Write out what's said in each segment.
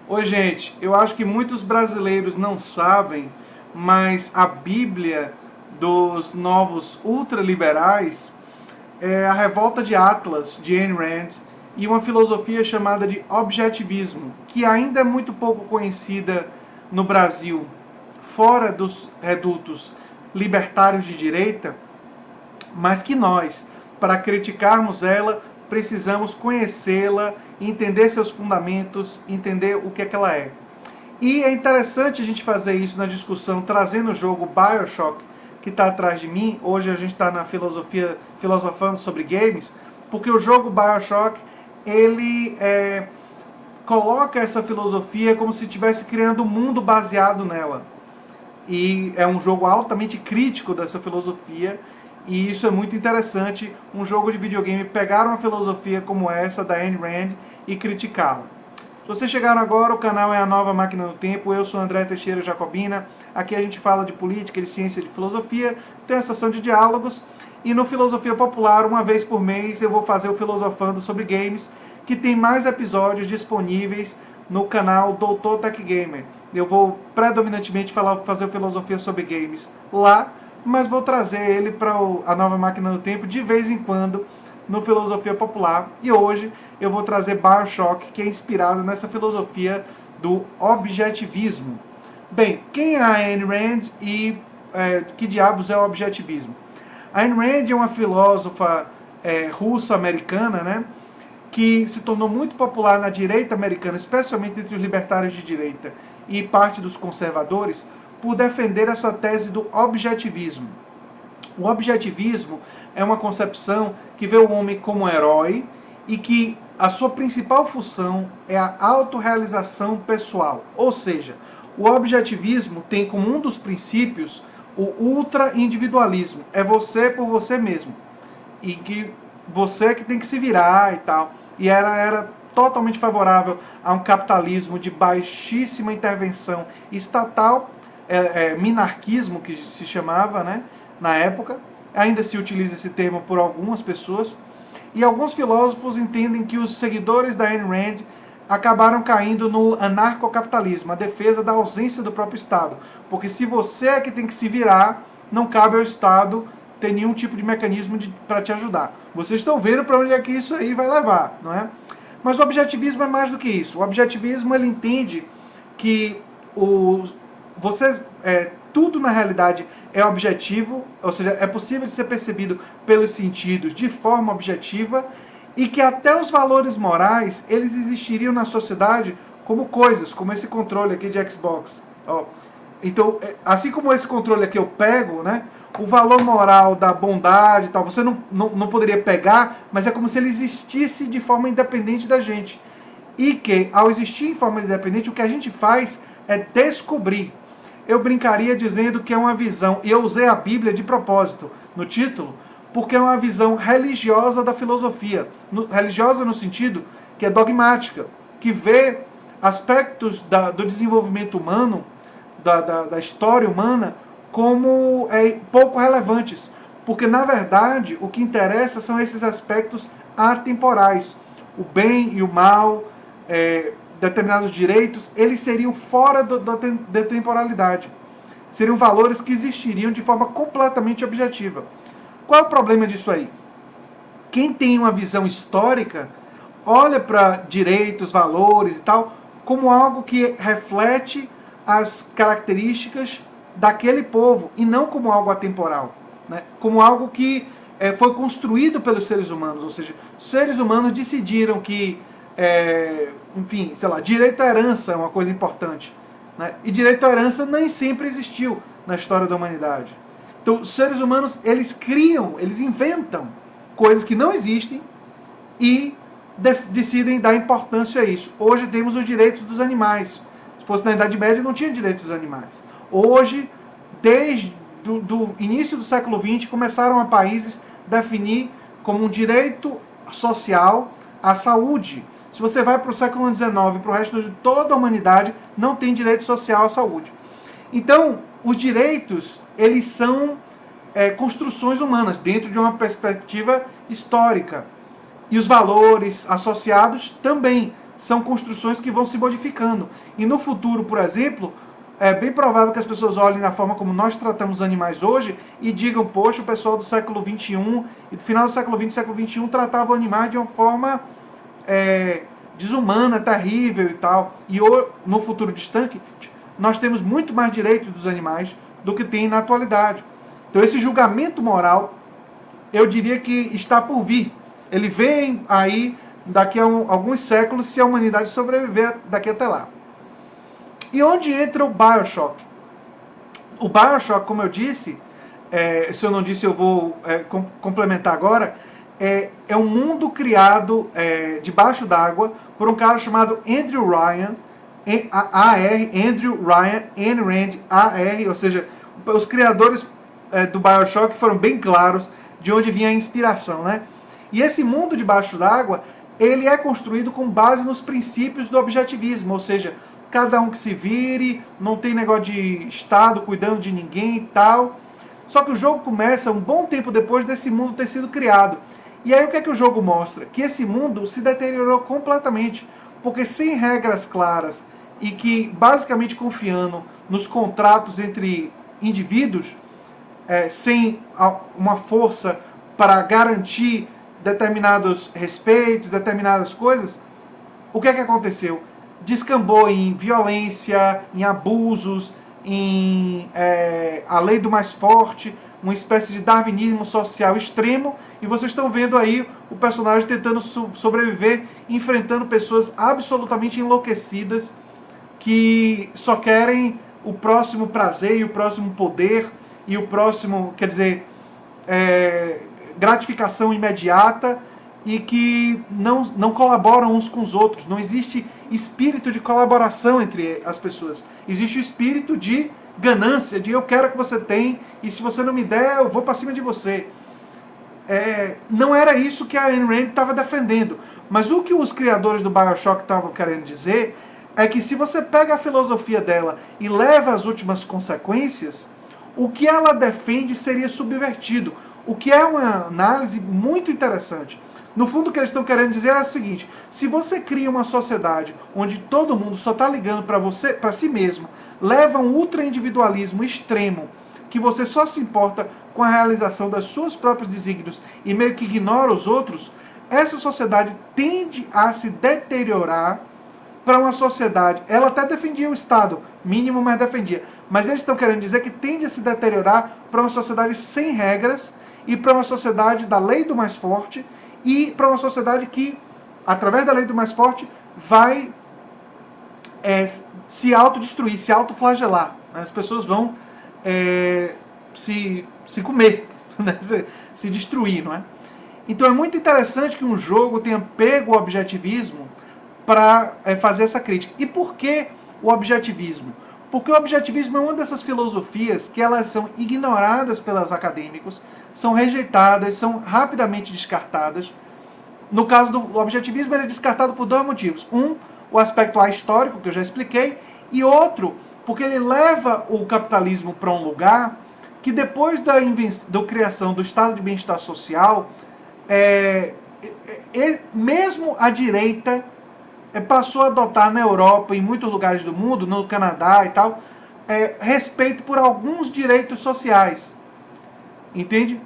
Oi, gente, eu acho que muitos brasileiros não sabem, mas a Bíblia dos novos ultraliberais é a Revolta de Atlas, de Ayn Rand, e uma filosofia chamada de objetivismo, que ainda é muito pouco conhecida no Brasil, fora dos redutos libertários de direita, mas que nós, para criticarmos ela, precisamos conhecê-la, entender seus fundamentos, entender o que é que ela é. E é interessante a gente fazer isso na discussão, trazendo o jogo BioShock, que está atrás de mim. Hoje a gente está na filosofando sobre games, porque o jogo BioShock, ele coloca essa filosofia como se estivesse criando um mundo baseado nela. E é um jogo altamente crítico dessa filosofia, e isso é muito interessante, um jogo de videogame pegar uma filosofia como essa, da Ayn Rand, e criticá-la. Se vocês chegaram agora, o canal é a Nova Máquina do Tempo, eu sou André Teixeira Jacobina, aqui a gente fala de política, de ciência e de filosofia, tem a sessão de diálogos, e no Filosofia Popular, uma vez por mês, eu vou fazer o Filosofando sobre Games, que tem mais episódios disponíveis no canal Doutor Tech Gamer. Eu vou predominantemente fazer o Filosofia sobre Games lá, mas vou trazer ele para a Nova Máquina do Tempo de vez em quando no Filosofia Popular. E hoje eu vou trazer BioShock, que é inspirado nessa filosofia do objetivismo. Bem, quem é a Ayn Rand e que diabos é o objetivismo? A Ayn Rand é uma filósofa russo-americana, né, que se tornou muito popular na direita americana, especialmente entre os libertários de direita e parte dos conservadores, por defender essa tese do objetivismo. O objetivismo é uma concepção que vê o homem como herói e que a sua principal função é a autorrealização pessoal. Ou seja, o objetivismo tem como um dos princípios o ultra-individualismo. É você por você mesmo. E que você que tem que se virar e tal. E era totalmente favorável a um capitalismo de baixíssima intervenção estatal, minarquismo que se chamava, né, na época. Ainda se utiliza esse termo por algumas pessoas. E alguns filósofos entendem que os seguidores da Ayn Rand acabaram caindo no anarcocapitalismo, a defesa da ausência do próprio Estado. Porque se você é que tem que se virar, não cabe ao Estado ter nenhum tipo de mecanismo para te ajudar. Vocês estão vendo para onde é que isso aí vai levar, não é? Mas o objetivismo é mais do que isso. O objetivismo, ele entende que tudo na realidade é objetivo, ou seja, é possível de ser percebido pelos sentidos de forma objetiva, e que até os valores morais, eles existiriam na sociedade como coisas, como esse controle aqui de Xbox. Ó. Então, assim como esse controle aqui eu pego, né, o valor moral da bondade e tal, você não poderia pegar, mas é como se ele existisse de forma independente da gente. E que, ao existir em forma independente, o que a gente faz é descobrir. Eu brincaria dizendo que é uma visão, e eu usei a Bíblia de propósito no título, porque é uma visão religiosa da filosofia. Religiosa no sentido que é dogmática, que vê aspectos do desenvolvimento humano, da história humana, como pouco relevantes. Porque, na verdade, o que interessa são esses aspectos atemporais. O bem e o mal, determinados direitos, eles seriam fora da temporalidade. Seriam valores que existiriam de forma completamente objetiva. Qual é o problema disso aí? Quem tem uma visão histórica olha para direitos, valores e tal, como algo que reflete as características daquele povo, e não como algo atemporal, né? Como algo que foi construído pelos seres humanos, ou seja, os seres humanos decidiram que, enfim, sei lá, direito à herança é uma coisa importante, né? E direito à herança nem sempre existiu na história da humanidade. Então, os seres humanos, eles criam, eles inventam coisas que não existem e decidem dar importância a isso. Hoje temos os direitos dos animais. Se fosse na Idade Média, não tinha direitos dos animais. Hoje, desde o início do século XX, começaram a países definir como um direito social a saúde. Se você vai para o século XIX e para o resto de toda a humanidade, não tem direito social à saúde. Então, os direitos, eles são construções humanas, dentro de uma perspectiva histórica. E os valores associados também são construções que vão se modificando. E no futuro, por exemplo, é bem provável que as pessoas olhem na forma como nós tratamos animais hoje e digam, poxa, o pessoal do século XXI e do final do século XX e século XXI tratava animais de uma forma desumana, terrível e tal. E no futuro distante, nós temos muito mais direitos dos animais do que tem na atualidade. Então esse julgamento moral, eu diria que está por vir. Ele vem aí daqui a alguns séculos, se a humanidade sobreviver daqui até lá. E onde entra o BioShock? O BioShock, como eu disse, se eu não disse eu vou complementar agora, é um mundo criado debaixo d'água por um cara chamado Andrew Ryan, Andrew Ryan, Ayn Rand, ou seja, os criadores do BioShock foram bem claros de onde vinha a inspiração, né? E esse mundo debaixo d'água, ele é construído com base nos princípios do objetivismo, ou seja, cada um que se vire, não tem negócio de Estado cuidando de ninguém e tal. Só que o jogo começa um bom tempo depois desse mundo ter sido criado. E aí o que é que o jogo mostra? Que esse mundo se deteriorou completamente, porque sem regras claras e que basicamente confiando nos contratos entre indivíduos, sem uma força para garantir determinados respeitos, determinadas coisas, o que é que aconteceu? Descambou em violência, em abusos, em a lei do mais forte, uma espécie de darwinismo social extremo, e vocês estão vendo aí o personagem tentando sobreviver, enfrentando pessoas absolutamente enlouquecidas, que só querem o próximo prazer e o próximo poder, e o próximo, quer dizer, gratificação imediata, e que não colaboram uns com os outros. Não existe espírito de colaboração entre as pessoas. Existe o espírito de ganância, de eu quero que você tenha, e se você não me der, eu vou para cima de você. Não era isso que a Ayn Rand estava defendendo. Mas o que os criadores do BioShock estavam querendo dizer é que se você pega a filosofia dela e leva às últimas consequências, o que ela defende seria subvertido. O que é uma análise muito interessante. No fundo, o que eles estão querendo dizer é o seguinte: se você cria uma sociedade onde todo mundo só está ligando para si mesmo, leva um ultra-individualismo extremo, que você só se importa com a realização das suas próprios desígnios e meio que ignora os outros, essa sociedade tende a se deteriorar para uma sociedade. Ela até defendia o Estado mínimo, mas defendia. Mas eles estão querendo dizer que tende a se deteriorar para uma sociedade sem regras e para uma sociedade da lei do mais forte, e para uma sociedade que, através da lei do mais forte, vai se autodestruir, se autoflagelar. As pessoas vão se comer, né? se destruir, não é? Então é muito interessante que um jogo tenha pego o objetivismo para fazer essa crítica. E por que o objetivismo? Porque o objetivismo é uma dessas filosofias que elas são ignoradas pelos acadêmicos, são rejeitadas, são rapidamente descartadas. No caso do objetivismo, ele é descartado por dois motivos. Um, o aspecto ahistórico, que eu já expliquei, e outro, porque ele leva o capitalismo para um lugar que depois da criação do estado de bem-estar social, mesmo a direita passou a adotar na Europa, em muitos lugares do mundo, no Canadá e tal, respeito por alguns direitos sociais. Entende?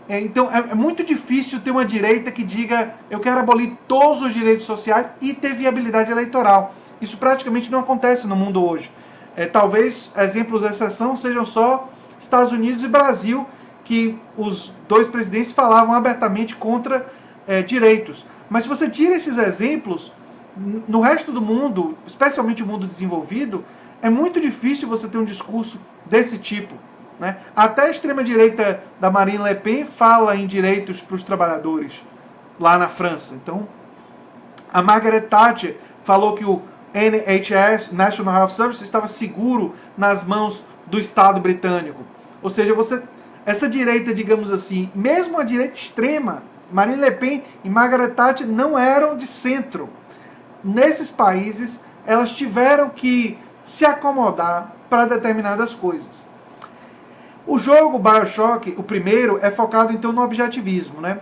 Então é muito difícil ter uma direita que diga eu quero abolir todos os direitos sociais e ter viabilidade eleitoral. Isso praticamente não acontece no mundo hoje. Talvez exemplos de exceção sejam só Estados Unidos e Brasil, que os dois presidentes falavam abertamente contra direitos. Mas se você tira esses exemplos, no resto do mundo, especialmente o mundo desenvolvido, é muito difícil você ter um discurso desse tipo. Né? Até a extrema-direita da Marine Le Pen fala em direitos para os trabalhadores, lá na França. Então, a Margaret Thatcher falou que o NHS, National Health Service, estava seguro nas mãos do Estado britânico. Ou seja, essa direita, digamos assim, mesmo a direita extrema, Marine Le Pen e Margaret Thatcher não eram de centro. Nesses países, elas tiveram que se acomodar para determinadas coisas. O jogo BioShock, o primeiro, é focado então no objetivismo, né?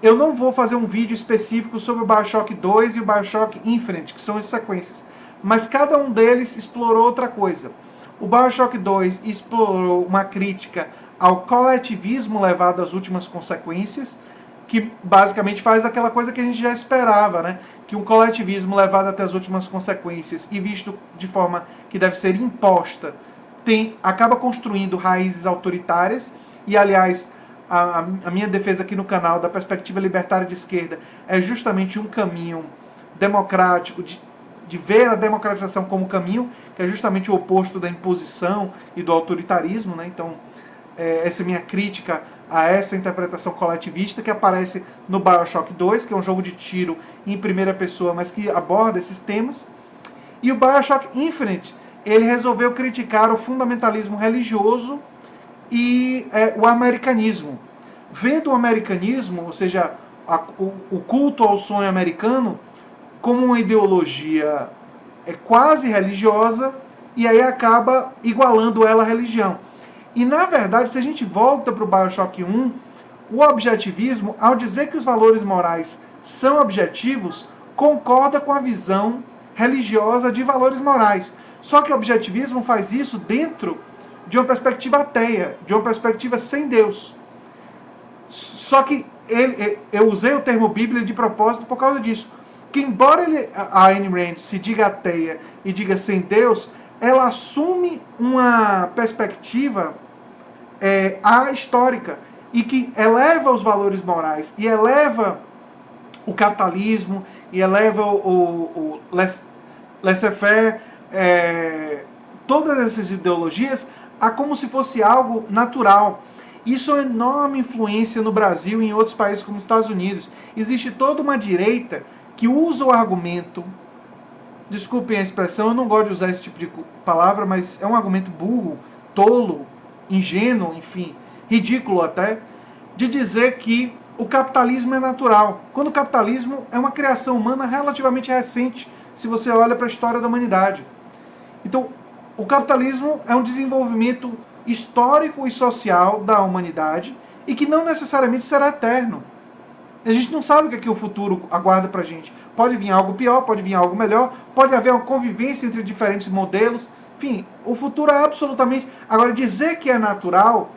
Eu não vou fazer um vídeo específico sobre o BioShock 2 e o BioShock Infinite, que são as sequências, mas cada um deles explorou outra coisa. O BioShock 2 explorou uma crítica ao coletivismo levado às últimas consequências, que basicamente faz aquela coisa que a gente já esperava, né? Que um coletivismo levado até as últimas consequências e visto de forma que deve ser imposta, acaba construindo raízes autoritárias. E, aliás, a minha defesa aqui no canal da perspectiva libertária de esquerda é justamente um caminho democrático, de ver a democratização como caminho, que é justamente o oposto da imposição e do autoritarismo, né? Então, essa é a minha crítica a essa interpretação coletivista que aparece no BioShock 2, que é um jogo de tiro em primeira pessoa, mas que aborda esses temas. E o BioShock Infinite, ele resolveu criticar o fundamentalismo religioso e o americanismo. Vendo o americanismo, ou seja, o culto ao sonho americano, como uma ideologia quase religiosa, e aí acaba igualando ela à religião. E, na verdade, se a gente volta para o BioShock 1, o objetivismo, ao dizer que os valores morais são objetivos, concorda com a visão religiosa de valores morais. Só que o objetivismo faz isso dentro de uma perspectiva ateia, de uma perspectiva sem Deus. Só que eu usei o termo Bíblia de propósito por causa disso. Que embora a Ayn Rand se diga ateia e diga sem Deus, ela assume uma perspectiva histórica e que eleva os valores morais e eleva o capitalismo e eleva o laissez-faire, todas essas ideologias a como se fosse algo natural. Isso é uma enorme influência no Brasil e em outros países como os Estados Unidos. Existe toda uma direita que usa o argumento, desculpem a expressão, eu não gosto de usar esse tipo de palavra, mas é um argumento burro, tolo, ingênuo, enfim, ridículo até, de dizer que o capitalismo é natural, quando o capitalismo é uma criação humana relativamente recente, se você olha para a história da humanidade. Então, o capitalismo é um desenvolvimento histórico e social da humanidade e que não necessariamente será eterno. A gente não sabe o que o futuro aguarda pra gente. Pode vir algo pior, pode vir algo melhor, pode haver uma convivência entre diferentes modelos. Enfim, o futuro é absolutamente... Agora, dizer que é natural,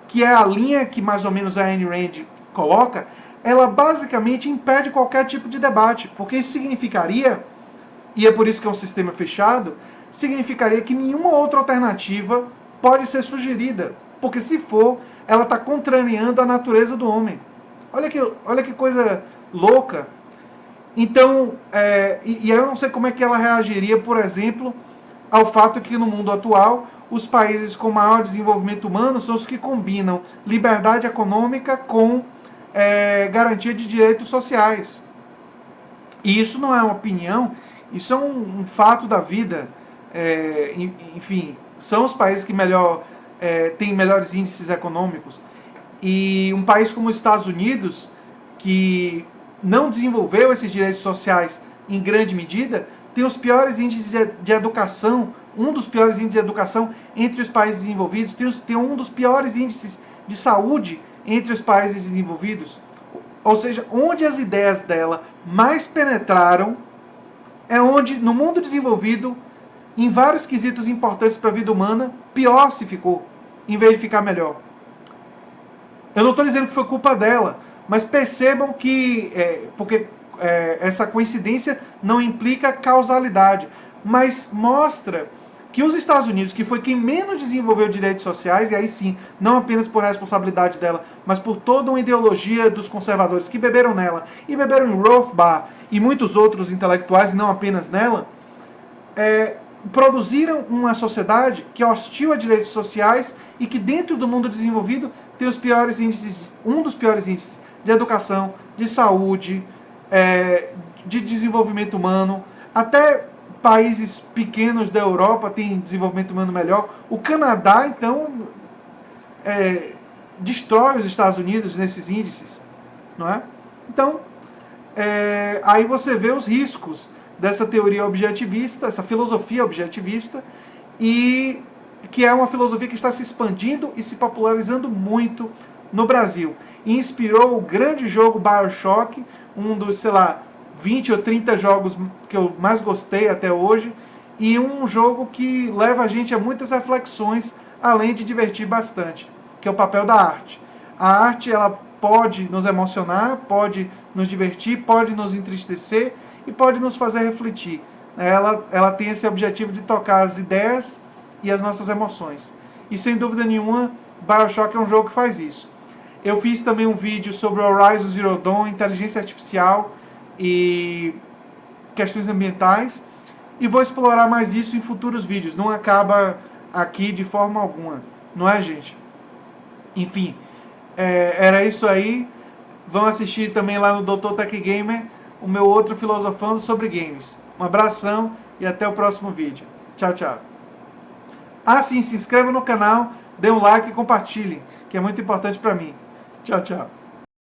que é a linha que mais ou menos a Ayn Rand coloca, ela basicamente impede qualquer tipo de debate, porque isso significaria, e é por isso que é um sistema fechado, significaria que nenhuma outra alternativa pode ser sugerida, porque se for, ela está contrariando a natureza do homem. Olha que coisa louca. Então, e eu não sei como é que ela reagiria, por exemplo, ao fato que no mundo atual, os países com maior desenvolvimento humano são os que combinam liberdade econômica com garantia de direitos sociais. E isso não é uma opinião, isso é um fato da vida. Enfim, são os países que têm melhores índices econômicos. E um país como os Estados Unidos, que não desenvolveu esses direitos sociais em grande medida, tem os piores índices de educação, um dos piores índices de educação entre os países desenvolvidos, tem um dos piores índices de saúde entre os países desenvolvidos. Ou seja, onde as ideias dela mais penetraram é onde, no mundo desenvolvido, em vários quesitos importantes para a vida humana, pior se ficou, em vez de ficar melhor. Eu não estou dizendo que foi culpa dela, mas percebam que, porque essa coincidência não implica causalidade, mas mostra que os Estados Unidos, que foi quem menos desenvolveu direitos sociais, e aí sim, não apenas por responsabilidade dela, mas por toda uma ideologia dos conservadores que beberam nela, e beberam em Rothbard e muitos outros intelectuais, e não apenas nela, produziram uma sociedade que é hostil a direitos sociais e que dentro do mundo desenvolvido tem os piores índices, um dos piores índices de educação, de saúde, de desenvolvimento humano. Até países pequenos da Europa têm desenvolvimento humano melhor. O Canadá, então, destrói os Estados Unidos nesses índices, não é? Então, aí você vê os riscos dessa teoria objetivista, essa filosofia objetivista, e que é uma filosofia que está se expandindo e se popularizando muito no Brasil. E inspirou o grande jogo BioShock, um dos, sei lá, 20 ou 30 jogos que eu mais gostei até hoje, e um jogo que leva a gente a muitas reflexões, além de divertir bastante, que é o papel da arte. A arte, ela pode nos emocionar, pode nos divertir, pode nos entristecer e pode nos fazer refletir. Ela tem esse objetivo de tocar as ideias e as nossas emoções. E sem dúvida nenhuma, BioShock é um jogo que faz isso. Eu fiz também um vídeo sobre Horizon Zero Dawn, inteligência artificial e questões ambientais, e vou explorar mais isso em futuros vídeos. Não acaba aqui de forma alguma, não é, gente? Enfim, era isso aí. Vão assistir também lá no Dr. Tech Gamer o meu outro filosofando sobre games. Um abração e até o próximo vídeo. Tchau, tchau. Ah, sim, se inscreva no canal, dê um like e compartilhem, que é muito importante para mim. Tchau, tchau.